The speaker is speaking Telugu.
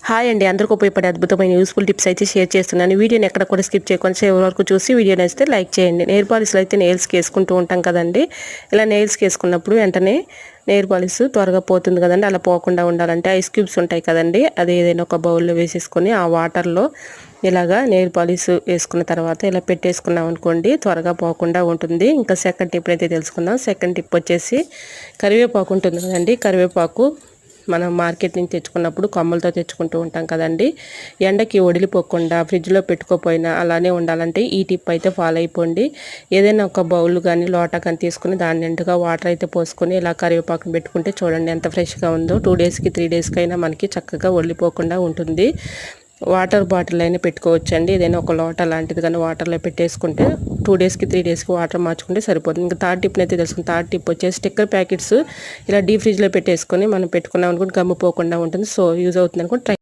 హాయ్ అండి, అందరికీ ఉపయోగపడే అద్భుతమైన యూస్ఫుల్ టిప్స్ అయితే షేర్ చేస్తున్నాను. వీడియోని ఎక్కడ కూడా స్కిప్ చేయకుండా చివరి వరకు చూసి వీడియో నచ్చితే లైక్ చేయండి. నెయిల్ పాలిష్లు అయితే నెయిల్స్కి వేసుకుంటూ ఉంటాం కదండి. ఇలా నెయిల్స్కి వేసుకున్నప్పుడు వెంటనే నెయిల్ పాలిష్ త్వరగా పోతుంది కదండి. అలా పోకుండా ఉండాలంటే ఐస్ క్యూబ్స్ ఉంటాయి కదండి, అది ఏదైనా ఒక బౌల్లో వేసేసుకొని ఆ వాటర్లో ఇలాగా నెయిల్ పాలిష్ వేసుకున్న తర్వాత ఇలా పెట్టేసుకున్నాం అనుకోండి, త్వరగా పోకుండా ఉంటుంది. ఇంకా సెకండ్ టిప్ అయితే తెలుసుకుందాం. సెకండ్ టిప్ వచ్చేసి కరివేపాకు ఉంటుంది కదండి. కరివేపాకు మనం మార్కెట్ నుంచి తెచ్చుకున్నప్పుడు కొమ్మలతో తెచ్చుకుంటూ ఉంటాం కదండి. ఎండకి వడిలిపోకుండా ఫ్రిడ్జ్లో పెట్టుకోపోయినా అలానే ఉండాలంటే ఈ టిప్ అయితే ఫాలో అయిపోండి. ఏదైనా ఒక బౌల్ కానీ లోటా కానీ తీసుకుని దాని నిండుగా వాటర్ అయితే పోసుకొని ఇలా కరివేపాకుని పెట్టుకుంటే చూడండి ఎంత ఫ్రెష్గా ఉందో. 2 డేస్కి 3 డేస్కి అయినా మనకి చక్కగా వడిలిపోకుండా ఉంటుంది. వాటర్ బాటిల్ అయినా పెట్టుకోవచ్చండి. ఏదైనా ఒక లోటా లాంటిది కానీ వాటర్లో పెట్టేసుకుంటే 2 డేస్కి 3 డేస్కి వాటర్ మార్చుకుంటే సరిపోతుంది. ఇంకా థర్డ్ టిప్ని అయితే తెలుసుకుని థర్డ్ టిప్ వచ్చేసి స్టిక్కర్ ప్యాకెట్స్ ఇలా డీప్ ఫ్రిడ్జ్లో పెట్టేసుకొని మనం పెట్టుకున్నాం అనుకుంటే గమ్ము పోకుండా ఉంటుంది. సో యూజ్ అవుతుంది అనుకుంటే